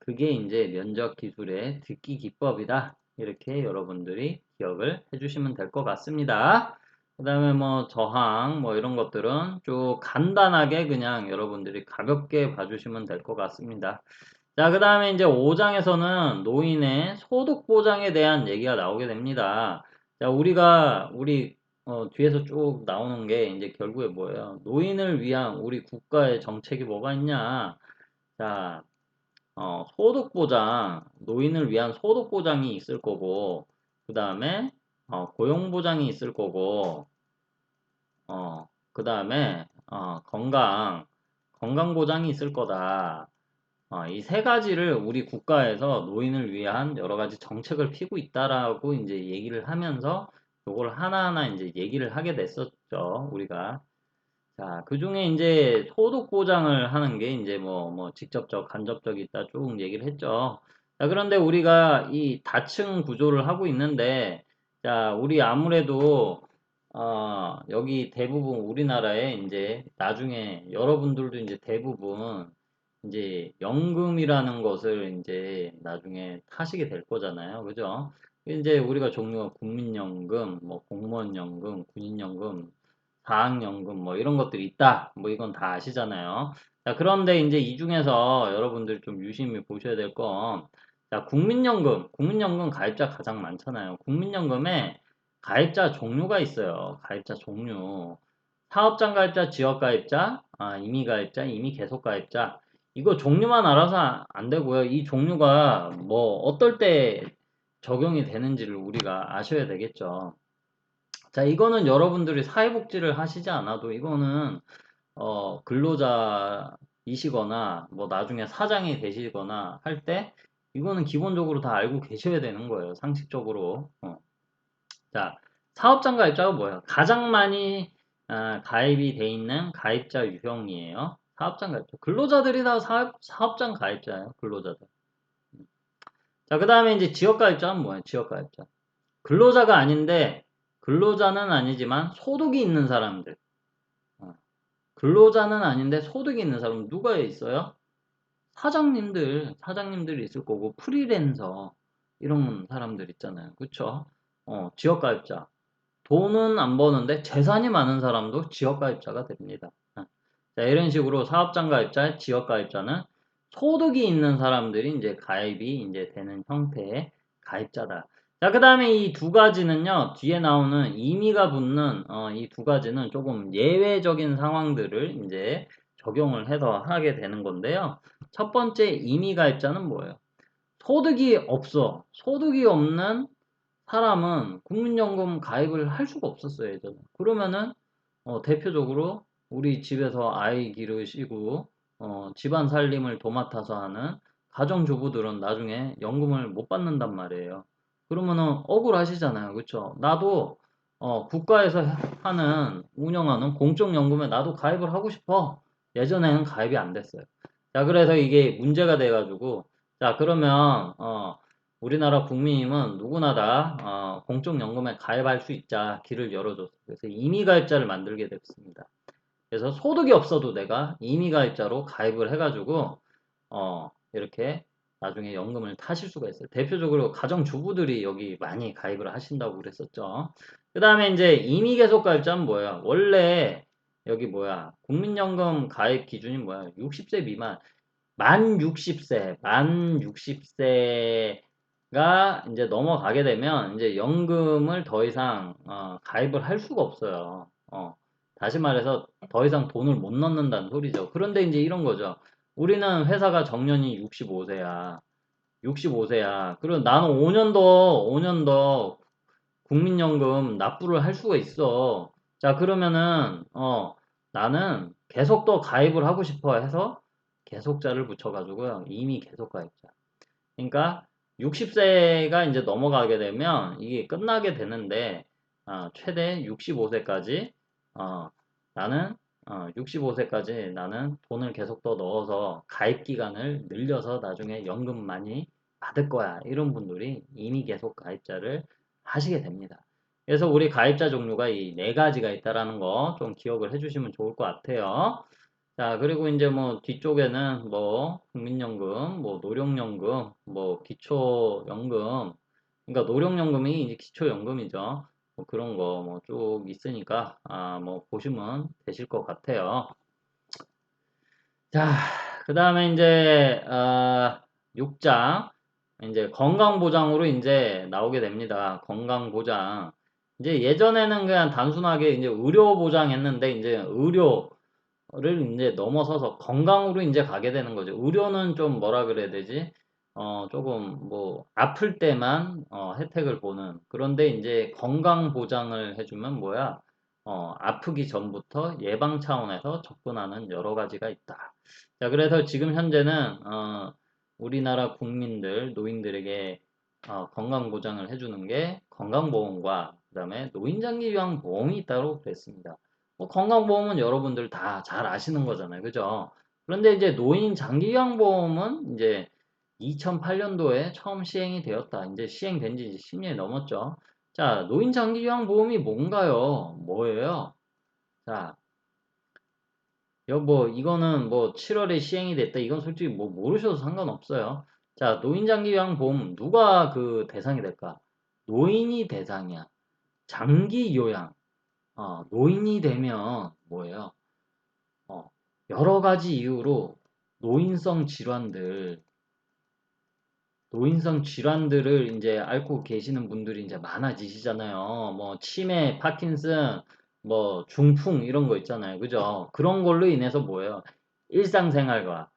그게 이제 면접 기술의 듣기 기법이다. 이렇게 여러분들이 기억을 해주시면 될 것 같습니다. 그 다음에 뭐 저항 뭐 이런 것들은 쭉 간단하게 그냥 여러분들이 가볍게 봐주시면 될 것 같습니다. 자, 그 다음에 이제 5장에서는 노인의 소득 보장에 대한 얘기가 나오게 됩니다. 자, 우리 뒤에서 쭉 나오는 게 이제 결국에 뭐예요? 노인을 위한 우리 국가의 정책이 뭐가 있냐? 자, 소득 보장, 노인을 위한 소득 보장이 있을 거고, 그 다음에 고용보장이 있을 거고, 그 다음에, 건강보장이 있을 거다. 이 세 가지를 우리 국가에서 노인을 위한 여러 가지 정책을 피고 있다라고 이제 얘기를 하면서 요걸 하나하나 이제 얘기를 하게 됐었죠, 우리가. 자, 그 중에 이제 소득 보장을 하는 게 이제 뭐 직접적, 간접적이 있다 쭉 얘기를 했죠. 자, 그런데 우리가 이 다층 구조를 하고 있는데, 자, 우리 아무래도, 여기 대부분 우리나라에 이제 나중에 여러분들도 이제 대부분 이제 연금이라는 것을 이제 나중에 타시게 될 거잖아요. 그죠? 이제 우리가 종류가 국민연금, 뭐 공무원연금, 군인연금, 사학연금 뭐 이런 것들이 있다. 뭐 이건 다 아시잖아요. 자, 그런데 이제 이 중에서 여러분들 좀 유심히 보셔야 될 건, 자, 국민연금 가입자 가장 많잖아요. 국민연금에 가입자 종류가 있어요. 가입자 종류. 사업장 가입자, 지역 가입자, 임의 가입자, 임의 계속 가입자. 이거 종류만 알아서 안 되고요. 이 종류가 뭐 어떨 때 적용이 되는지를 우리가 아셔야 되겠죠. 자, 이거는 여러분들이 사회복지를 하시지 않아도 이거는 근로자이시거나 뭐 나중에 사장이 되시거나 할 때 이거는 기본적으로 다 알고 계셔야 되는 거예요. 상식적으로. 자, 사업장 가입자가 뭐예요? 가장 많이 가입이 돼 있는 가입자 유형이에요. 사업장 가입자. 근로자들이 다 사업장 가입자예요. 근로자들. 자, 그 다음에 이제 지역 가입자는 뭐예요? 지역 가입자. 근로자가 아닌데 근로자는 아니지만 소득이 있는 사람들. 어, 근로자는 아닌데 소득이 있는 사람 누가 있어요? 사장님들이 있을 거고 프리랜서 이런 사람들 있잖아요. 그쵸? 지역가입자. 돈은 안 버는데 재산이 많은 사람도 지역가입자가 됩니다. 자, 이런 식으로 사업장 가입자, 지역가입자는 소득이 있는 사람들이 이제 가입이 이제 되는 형태의 가입자다. 자, 그 다음에 이 두 가지는요, 뒤에 나오는 임의가 붙는, 이 두 가지는 조금 예외적인 상황들을 이제 적용을 해서 하게 되는 건데요. 첫 번째 임의 가입자는 뭐예요? 소득이 없어. 소득이 없는 사람은 국민연금 가입을 할 수가 없었어요, 예전에. 그러면은, 대표적으로 우리 집에서 아이 기르시고, 집안 살림을 도맡아서 하는 가정주부들은 나중에 연금을 못 받는단 말이에요. 그러면은 억울하시잖아요. 그쵸? 나도, 국가에서 운영하는 공적연금에 나도 가입을 하고 싶어. 예전에는 가입이 안 됐어요. 자, 그래서 이게 문제가 돼가지고, 자, 그러면, 우리나라 국민임은 누구나 다 공적연금에 가입할 수 있자 길을 열어줬어요. 그래서 임의가입자를 만들게 됐습니다. 그래서 소득이 없어도 내가 임의가입자로 가입을 해가지고 이렇게 나중에 연금을 타실 수가 있어요. 대표적으로 가정주부들이 여기 많이 가입을 하신다고 그랬었죠. 그 다음에 이제 임의계속가입자는 뭐야? 원래 여기 뭐야? 국민연금 가입 기준이 뭐야? 60세 미만. 만 60세가 이제 넘어가게 되면 이제 연금을 더 이상 가입을 할 수가 없어요. 다시 말해서 더 이상 돈을 못 넣는다는 소리죠. 그런데 이제 이런 거죠. 우리는 회사가 정년이 65세야. 65세야. 그리고 나는 5년 더 국민연금 납부를 할 수가 있어. 자, 그러면은, 나는 계속 더 가입을 하고 싶어 해서 계속자를 붙여가지고요. 이미 계속 가입자. 그러니까 60세가 이제 넘어가게 되면 이게 끝나게 되는데, 최대 65세까지, 나는, 65세까지 나는 돈을 계속 더 넣어서 가입 기간을 늘려서 나중에 연금 많이 받을 거야. 이런 분들이 이미 계속 가입자를 하시게 됩니다. 그래서 우리 가입자 종류가 이 네 가지가 있다라는 거 좀 기억을 해주시면 좋을 것 같아요. 자, 그리고 이제 뭐 뒤쪽에는 뭐 국민연금, 뭐 노령연금, 뭐 기초연금, 그러니까 노령연금이 이제 기초연금이죠. 뭐 그런 거 뭐 쭉 있으니까 뭐 보시면 되실 것 같아요. 자, 그 다음에 이제 6장 이제 건강보장으로 이제 나오게 됩니다. 건강보장. 이제 예전에는 그냥 단순하게 이제 의료보장 했는데 이제 의료를 이제 넘어서서 건강으로 이제 가게 되는 거죠. 의료는 좀 뭐라 그래야 되지? 조금 뭐 아플 때만 혜택을 보는. 그런데 이제 건강 보장을 해주면 뭐야? 아프기 전부터 예방 차원에서 접근하는 여러 가지가 있다. 자, 그래서 지금 현재는 우리나라 국민들, 노인들에게 건강 보장을 해주는 게 건강보험과 그다음에 노인장기요양보험이 있다고 그랬습니다. 뭐 건강보험은 여러분들 다 잘 아시는 거잖아요, 그죠? 그런데 이제 노인장기요양보험은 이제 2008년도에 처음 시행이 되었다. 이제 시행된 지 이제 10년이 넘었죠. 자, 노인장기요양보험이 뭔가요? 뭐예요? 자, 여보, 이거는 뭐 7월에 시행이 됐다. 이건 솔직히 뭐 모르셔도 상관없어요. 자, 노인장기요양보험 누가 그 대상이 될까? 노인이 대상이야. 장기요양. 노인이 되면 뭐예요? 어, 여러 가지 이유로 노인성 질환들 노인성 질환들을 이제 앓고 계시는 분들이 이제 많아지시잖아요. 뭐 치매, 파킨슨, 뭐 중풍 이런 거 있잖아요. 그죠? 그런 걸로 인해서 뭐예요? 일상생활과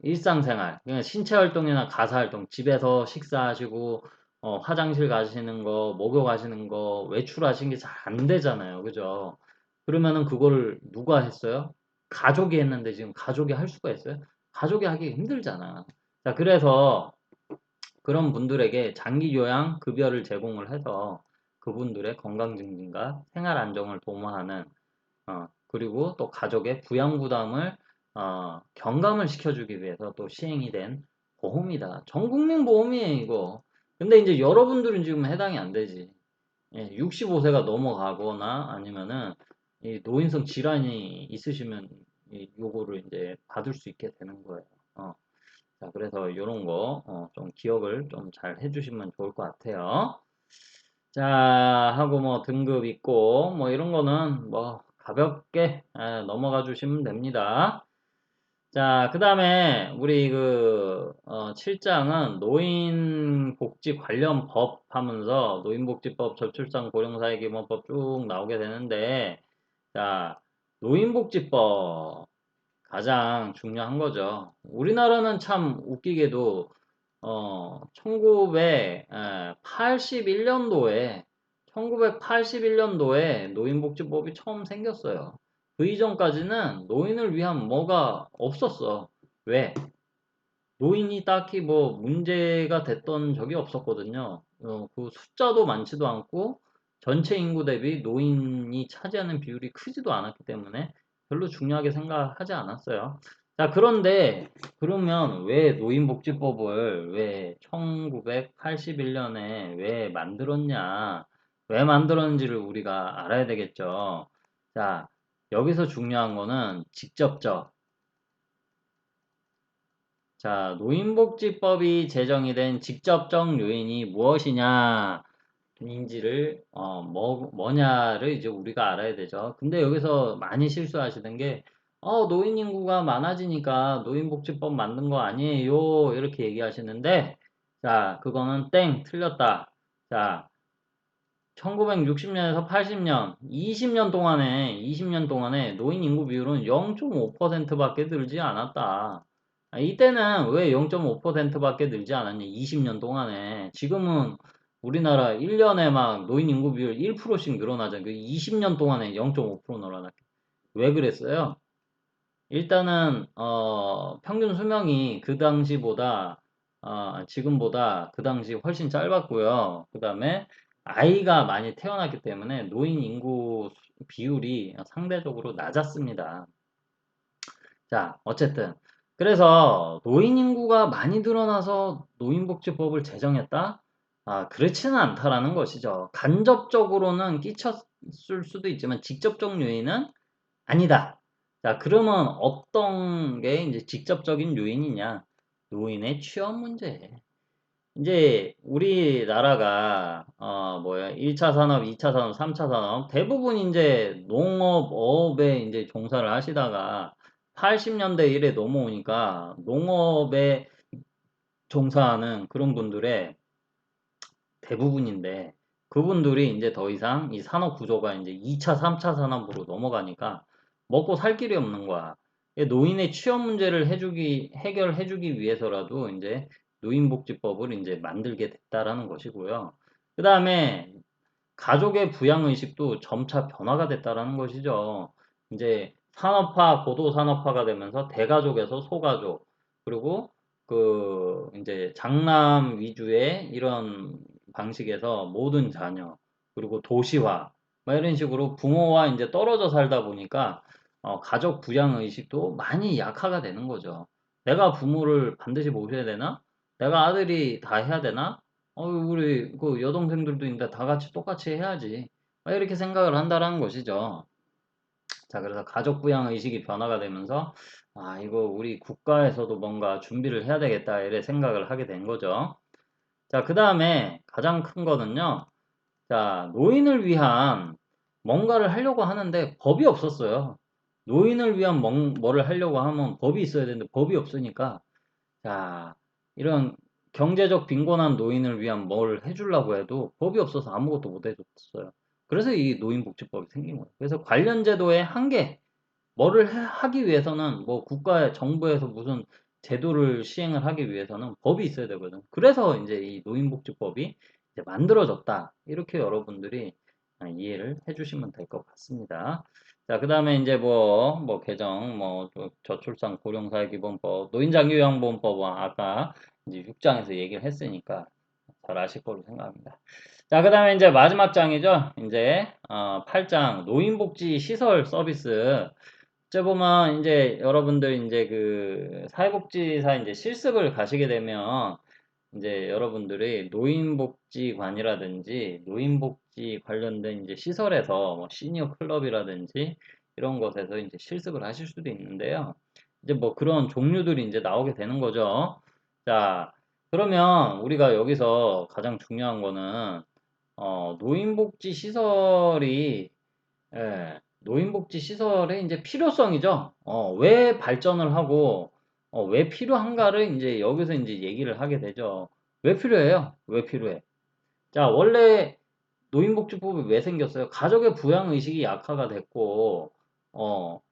일상생활, 그냥 신체 활동이나 가사 활동, 집에서 식사하시고 화장실 가시는 거, 목욕 하시는 거, 외출하시는 게 잘 안 되잖아요. 그죠? 그러면은 그거를 누가 했어요? 가족이 했는데 지금 가족이 할 수가 있어요? 가족이 하기 힘들잖아. 자, 그래서 그런 분들에게 장기 요양 급여를 제공을 해서 그분들의 건강 증진과 생활 안정을 도모하는 그리고 또 가족의 부양 부담을 경감을 시켜주기 위해서 또 시행이 된 보험이다. 전 국민 보험이에요, 이거. 근데 이제 여러분들은 지금 해당이 안 되지. 예, 65세가 넘어가거나 아니면은 이 노인성 질환이 있으시면 요거를 이제 받을 수 있게 되는 거예요. 어. 자, 그래서 이런 거, 좀 기억을 좀 잘 해주시면 좋을 것 같아요. 자, 하고 뭐 등급 있고, 뭐 이런 거는 뭐 가볍게 넘어가 주시면 됩니다. 자, 그 다음에 우리 7장은 노인복지 관련 법 하면서 노인복지법, 저출산 고령사회기본법 쭉 나오게 되는데, 자, 노인복지법. 가장 중요한 거죠. 우리나라는 참 웃기게도 1981년도에 노인복지법이 처음 생겼어요. 그 이전까지는 노인을 위한 뭐가 없었어. 왜? 노인이 딱히 뭐 문제가 됐던 적이 없었거든요. 그 숫자도 많지도 않고 전체 인구 대비 노인이 차지하는 비율이 크지도 않았기 때문에 별로 중요하게 생각하지 않았어요. 자, 그런데 그러면 왜 노인복지법을 왜 1981년에 왜 만들었냐? 왜 만들었는지를 우리가 알아야 되겠죠. 자, 여기서 중요한 거는 직접적 자, 노인복지법이 제정이 된 직접적 요인이 무엇이냐, 인지를, 뭐냐를 이제 우리가 알아야 되죠. 근데 여기서 많이 실수하시는 게, 노인 인구가 많아지니까 노인복지법 만든 거 아니에요. 이렇게 얘기하시는데, 자, 그거는 땡, 틀렸다. 자, 1960년에서 80년, 20년 동안에 노인 인구 비율은 0.5%밖에 늘지 않았다. 이때는 왜 0.5%밖에 늘지 않았냐? 20년 동안에. 지금은 우리나라 1년에 막 노인 인구 비율 1%씩 늘어나잖아요. 그 20년 동안에 0.5% 늘어났게. 왜 그랬어요? 일단은 평균 수명이 그 당시보다 지금보다 그 당시 훨씬 짧았고요. 그 다음에 아이가 많이 태어났기 때문에 노인 인구 비율이 상대적으로 낮았습니다. 자, 어쨌든 그래서 노인 인구가 많이 늘어나서 노인복지법을 제정했다? 그렇지는 않다라는 것이죠. 간접적으로는 끼쳤을 수도 있지만 직접적 요인은 아니다. 자, 그러면 어떤 게 이제 직접적인 요인이냐? 노인의 취업 문제. 이제 우리나라가 뭐야 1차 산업, 2차 산업, 3차 산업 대부분 이제 농업에 이제 종사를 하시다가 80년대 이래 넘어오니까 농업에 종사하는 그런 분들의 대부분인데 그분들이 이제 더 이상 이 산업 구조가 이제 2차, 3차 산업으로 넘어가니까 먹고 살 길이 없는 거야. 노인의 취업 문제를 해결해주기 위해서라도 이제 노인복지법을 이제 만들게 됐다라는 것이고요. 그 다음에 가족의 부양의식도 점차 변화가 됐다라는 것이죠. 이제 산업화, 고도 산업화가 되면서 대가족에서 소가족, 그리고 이제 장남 위주의 이런 방식에서 모든 자녀, 그리고 도시화, 뭐 이런 식으로 부모와 이제 떨어져 살다 보니까 가족 부양의식도 많이 약화가 되는 거죠. 내가 부모를 반드시 모셔야 되나? 내가 아들이 다 해야 되나? 우리 그 여동생들도 있는데 다 같이 똑같이 해야지. 막 이렇게 생각을 한다라는 것이죠. 자, 그래서 가족 부양 의식이 변화가 되면서 이거 우리 국가에서도 뭔가 준비를 해야 되겠다 이래 생각을 하게 된 거죠. 자, 그 다음에 가장 큰 거는요. 자, 노인을 위한 뭔가를 하려고 하는데 법이 없었어요. 노인을 위한 뭐를 하려고 하면 법이 있어야 되는데 법이 없으니까 자, 이런 경제적 빈곤한 노인을 위한 뭘 해주려고 해도 법이 없어서 아무것도 못 해줬어요. 그래서 이 노인복지법이 생긴 거예요. 그래서 관련 제도의 한계, 뭐를 하기 위해서는 뭐 국가의 정부에서 무슨 제도를 시행을 하기 위해서는 법이 있어야 되거든. 그래서 이제 이 노인복지법이 이제 만들어졌다. 이렇게 여러분들이 이해를 해주시면 될 것 같습니다. 자, 그 다음에 이제 뭐 개정, 저출산 고령사회기본법, 노인장기요양보험법은 아까 이제 6장에서 얘기를 했으니까 잘 아실 거로 생각합니다. 자, 그 다음에 이제 마지막 장이죠. 이제 8장 노인복지 시설 서비스. 어째 보면 이제 여러분들 이제 그 사회복지사 이제 실습을 가시게 되면 이제 여러분들이 노인복지관이라든지 노인복지 관련된 이제 시설에서 뭐 시니어 클럽이라든지 이런 곳에서 이제 실습을 하실 수도 있는데요. 이제 뭐 그런 종류들이 이제 나오게 되는 거죠. 자, 그러면 우리가 여기서 가장 중요한 거는 노인복지 시설이 노인복지 시설의 이제 필요성이죠. 왜 발전을 하고, 왜 필요한가를 이제 여기서 이제 얘기를 하게 되죠. 왜 필요해요? 왜 필요해? 자, 원래 노인복지법이 왜 생겼어요? 가족의 부양의식이 약화가 됐고,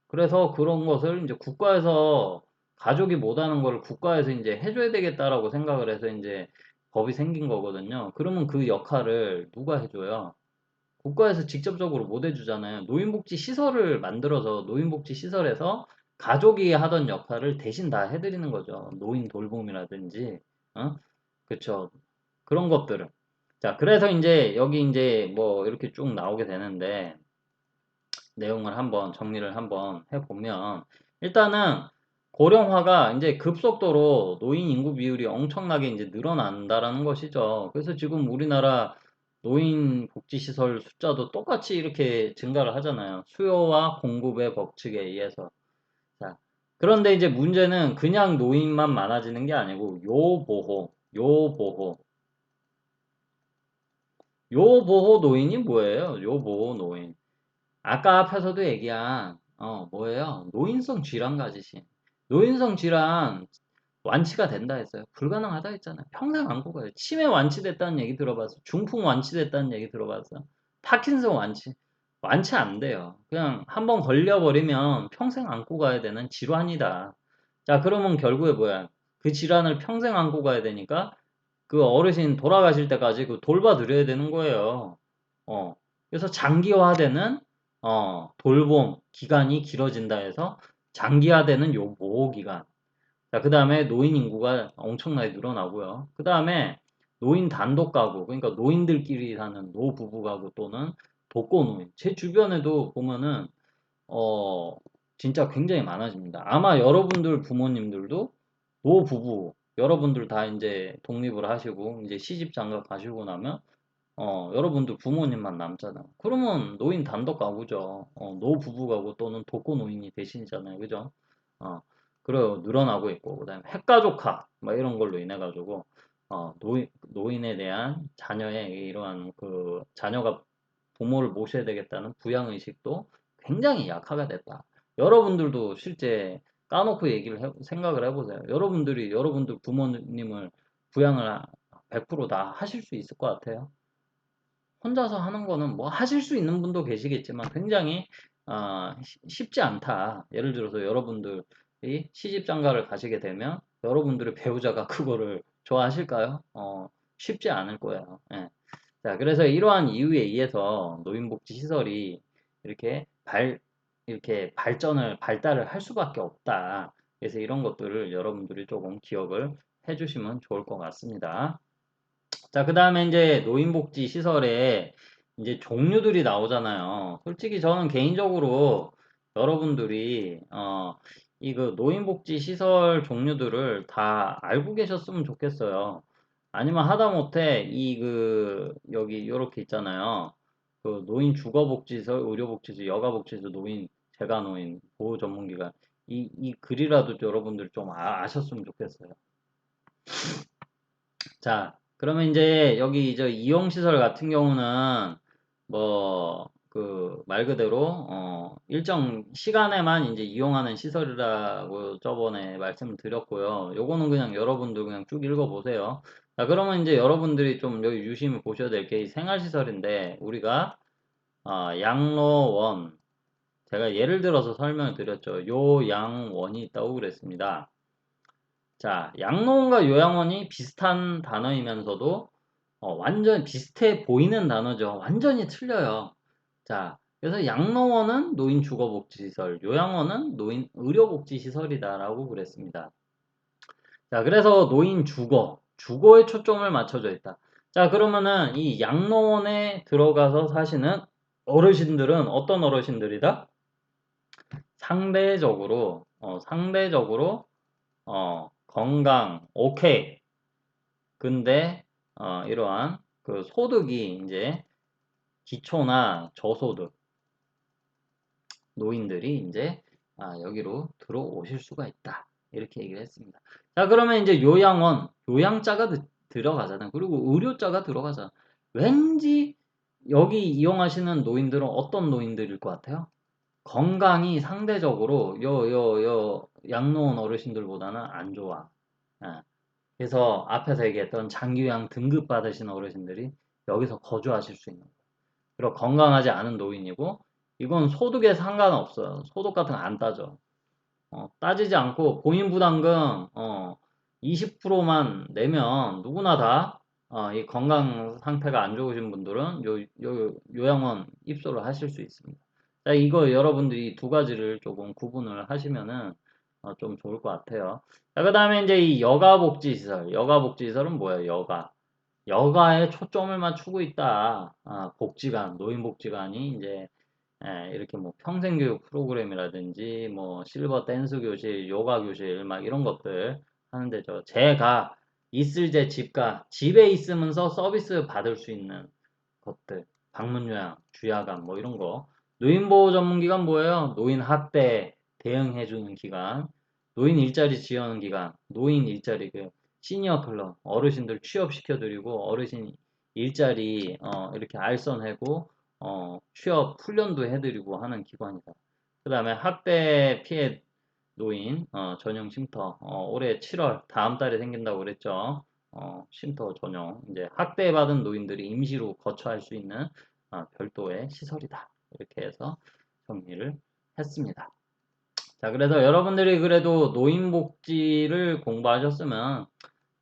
그래서 그런 것을 이제 국가에서 가족이 못하는 걸 국가에서 이제 해줘야 되겠다라고 생각을 해서 이제 법이 생긴 거거든요. 그러면 그 역할을 누가 해줘요? 국가에서 직접적으로 못 해주잖아요. 노인복지 시설을 만들어서 노인복지 시설에서 가족이 하던 역할을 대신 다 해드리는 거죠. 노인 돌봄이라든지, 그쵸. 그런 것들을. 자, 그래서 이제 여기 이제 뭐 이렇게 쭉 나오게 되는데 내용을 한번 정리를 한번 해보면 일단은 고령화가 이제 급속도로 노인 인구 비율이 엄청나게 이제 늘어난다라는 것이죠. 그래서 지금 우리나라 노인 복지시설 숫자도 똑같이 이렇게 증가를 하잖아요. 수요와 공급의 법칙에 의해서. 자, 그런데 이제 문제는 그냥 노인만 많아지는 게 아니고 요보호 노인이 뭐예요? 요보호 노인. 아까 앞에서도 얘기한 뭐예요? 노인성 질환 가지신 노인성 질환 완치가 된다 했어요. 불가능하다 했잖아요. 평생 안고 가요. 치매 완치됐다는 얘기 들어봤어. 중풍 완치됐다는 얘기 들어봤어. 파킨슨 완치 안 돼요. 그냥 한번 걸려버리면 평생 안고 가야 되는 질환이다. 자, 그러면 결국에 뭐야? 그 질환을 평생 안고 가야 되니까 그 어르신 돌아가실 때까지 그 돌봐드려야 되는 거예요. 그래서 장기화되는 돌봄 기간이 길어진다 해서 장기화되는 요 보호 기간. 자, 그 다음에 노인 인구가 엄청나게 늘어나고요. 그 다음에 노인 단독 가구, 그러니까 노인들끼리 사는 노부부 가구 또는 독거노인. 제 주변에도 보면은 어, 진짜 굉장히 많아집니다. 아마 여러분들 부모님들도 노부부, 여러분들 다 이제 독립을 하시고, 이제 시집 장가 가시고 나면, 여러분들 부모님만 남잖아요. 그러면 노인 단독 가구죠. 노부부 가구 또는 독거노인이 되시잖아요. 그죠? 어, 그래요. 늘어나고 있고, 그 다음에 핵가족화, 뭐 이런 걸로 인해가지고, 노인에 대한 자녀의 이러한 자녀가 부모를 모셔야 되겠다는 부양의식도 굉장히 약화가 됐다. 여러분들도 실제 까놓고 생각을 해보세요. 여러분들이 여러분들 부모님을 부양을 100%다 하실 수 있을 것 같아요. 혼자서 하는 거는 뭐 하실 수 있는 분도 계시겠지만 굉장히 쉽지 않다. 예를 들어서 여러분들이 시집 장가를 가시게 되면 여러분들의 배우자가 그거를 좋아하실까요? 쉽지 않을 거예요. 예. 자, 그래서 이러한 이유에 의해서 노인복지시설이 이렇게 이렇게 발달을 할 수밖에 없다. 그래서 이런 것들을 여러분들이 조금 기억을 해주시면 좋을 것 같습니다. 자, 그 다음에 이제 노인복지시설에 이제 종류들이 나오잖아요. 솔직히 저는 개인적으로 여러분들이, 이거 노인복지시설 종류들을 다 알고 계셨으면 좋겠어요. 아니면 하다못해 여기 요렇게 있잖아요. 그 노인 주거복지시설, 의료복지시설, 여가복지시설, 노인, 재가노인, 보호전문기관. 이 글이라도 여러분들 좀 아셨으면 좋겠어요. 자, 그러면 이제 여기 이제 이용시설 같은 경우는 뭐, 말 그대로, 일정 시간에만 이제 이용하는 시설이라고 저번에 말씀을 드렸고요. 요거는 그냥 여러분들 그냥 쭉 읽어보세요. 자, 그러면 이제 여러분들이 좀 여기 유심히 보셔야 될 게 생활시설인데, 우리가, 양로원, 제가 예를 들어서 설명을 드렸죠. 요양원이 있다고 그랬습니다. 자, 양로원과 요양원이 비슷한 단어이면서도 완전 비슷해 보이는 단어죠. 완전히 틀려요. 자, 그래서 양로원은 노인 주거복지시설, 요양원은 노인 의료복지시설이다라고 그랬습니다. 자, 그래서 노인 주거에 초점을 맞춰져 있다. 자, 그러면은 이 양로원에 들어가서 사시는 어르신들은 어떤 어르신들이다? 상대적으로 건강, 오케이. 근데, 이러한 그 소득이 이제 기초나 저소득 노인들이 이제 여기로 들어오실 수가 있다. 이렇게 얘기를 했습니다. 자, 그러면 이제 요양자가 들어가잖아요. 그리고 의료자가 들어가잖아요. 왠지 여기 이용하시는 노인들은 어떤 노인들일 것 같아요? 건강이 상대적으로 양로원 어르신들보다는 안 좋아. 예. 그래서 앞에서 얘기했던 장기요양 등급 받으신 어르신들이 여기서 거주하실 수 있는 거예요. 그리고 건강하지 않은 노인이고 이건 소득에 상관없어요. 소득 같은 거 안 따져. 따지지 않고 본인 부담금 20%만 내면 누구나 다 이 건강 상태가 안 좋으신 분들은 요양원 입소를 하실 수 있습니다. 자, 이거 여러분들이 두 가지를 조금 구분을 하시면은 좀 좋을 것 같아요. 자, 그 다음에 이제 이 여가복지시설. 여가복지시설은 뭐예요? 여가에 초점을 맞추고 있다. 복지관, 노인복지관이 이제 이렇게 뭐 평생교육 프로그램이라든지 뭐 실버 댄스 교실, 요가 교실 막 이런 것들 하는데 제가 있을 제 집에 있으면서 서비스 받을 수 있는 것들, 방문 요양, 주야간 뭐 이런 거. 노인보호 전문기관 뭐예요? 노인 학대 대응해주는 기관, 노인 일자리 지원하는 기관, 노인 일자리 시니어 클럽, 어르신들 취업시켜드리고 어르신 일자리 이렇게 알선하고 취업 훈련도 해드리고 하는 기관이다. 그 다음에 학대 피해 노인 전용 쉼터 올해 7월 다음 달에 생긴다고 그랬죠. 쉼터 전용 이제 학대받은 노인들이 임시로 거처할 수 있는 별도의 시설이다. 이렇게 해서 정리를 했습니다. 자, 그래서 여러분들이 그래도 노인복지를 공부하셨으면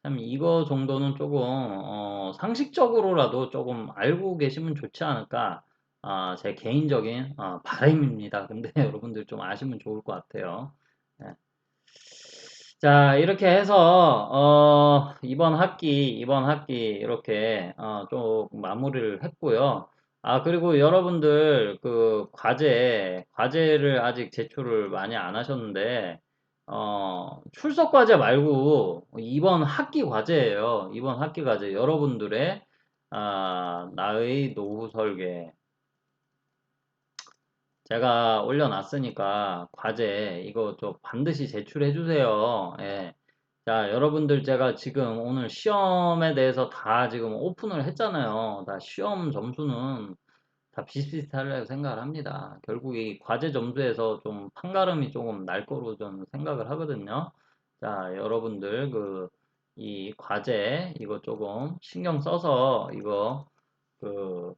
참 이거 정도는 조금 상식적으로라도 조금 알고 계시면 좋지 않을까 제 개인적인 바람입니다. 근데 여러분들 좀 아시면 좋을 것 같아요. 예. 자, 이렇게 해서 이번 학기 이렇게 좀 마무리를 했고요. 그리고 여러분들 그 과제를 아직 제출을 많이 안 하셨는데 출석 과제 말고 이번 학기 과제예요. 이번 학기 과제 여러분들의 나의 노후 설계 제가 올려놨으니까 과제 이거 좀 반드시 제출해 주세요. 예. 자, 여러분들 제가 지금 오늘 시험에 대해서 다 지금 오픈을 했잖아요. 다 시험 점수는 다 비슷비슷하려고 생각을 합니다. 결국 이 과제 점수에서 좀 판가름이 조금 날 거로 저는 생각을 하거든요. 자, 여러분들 이 과제 이거 조금 신경 써서 이거 그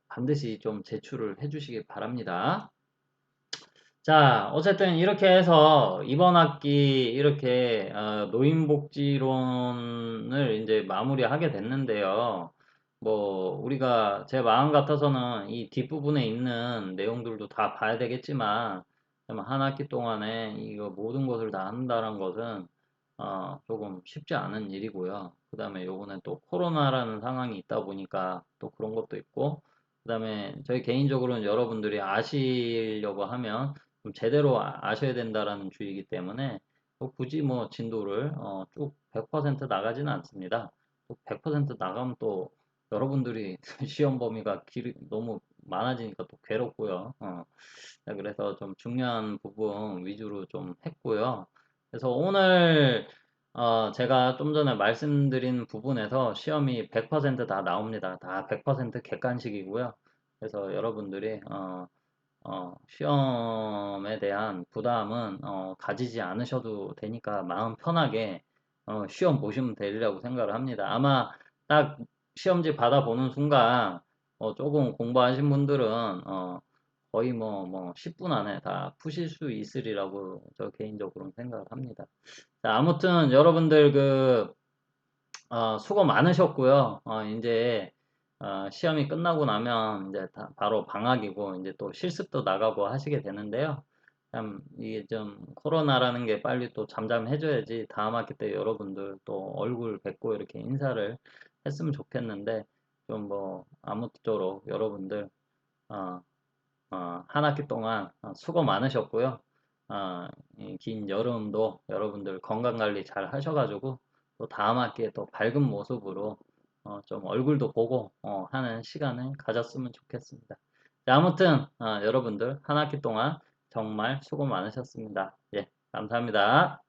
반드시 좀 제출을 해 주시기 바랍니다. 자, 어쨌든 이렇게 해서 이번 학기 이렇게 노인복지론을 이제 마무리하게 됐는데요. 뭐 우리가 제 마음 같아서는 이 뒷부분에 있는 내용들도 다 봐야 되겠지만 한 학기 동안에 이거 모든 것을 다 한다는 것은 조금 쉽지 않은 일이고요. 그다음에 요번에 또 코로나라는 상황이 있다 보니까 또 그런 것도 있고 그다음에 저희 개인적으로는 여러분들이 아시려고 하면 좀 제대로 아셔야 된다라는 주의이기 때문에 뭐 굳이 뭐 진도를 쭉 100% 나가지는 않습니다. 또 100% 나가면 또 여러분들이 시험 범위가 너무 많아지니까 또 괴롭고요. 자, 그래서 좀 중요한 부분 위주로 좀 했고요. 그래서 오늘 제가 좀 전에 말씀드린 부분에서 시험이 100%다 나옵니다. 다 100% 객관식이고요. 그래서 여러분들이 시험에 대한 부담은 가지지 않으셔도 되니까 마음 편하게 시험 보시면 되리라고 생각을 합니다. 아마 딱 시험지 받아보는 순간 조금 공부하신 분들은 거의 뭐 10분 안에 다 푸실 수 있으리라고 저 개인적으로는 생각을 합니다. 자, 아무튼 여러분들 수고 많으셨고요. 이제 시험이 끝나고 나면 이제 바로 방학이고 이제 또 실습도 나가고 하시게 되는데요. 참 이게 좀 코로나라는 게 빨리 또 잠잠해져야지 다음 학기 때 여러분들 또 얼굴 뵙고 이렇게 인사를 했으면 좋겠는데 좀 뭐 아무쪼록 여러분들 어, 한 학기 동안 수고 많으셨고요. 이긴 여름도 여러분들 건강 관리 잘 하셔가지고 또 다음 학기에 또 밝은 모습으로 좀 얼굴도 보고 하는 시간을 가졌으면 좋겠습니다. 자, 아무튼 여러분들 한 학기 동안 정말 수고 많으셨습니다. 예, 감사합니다.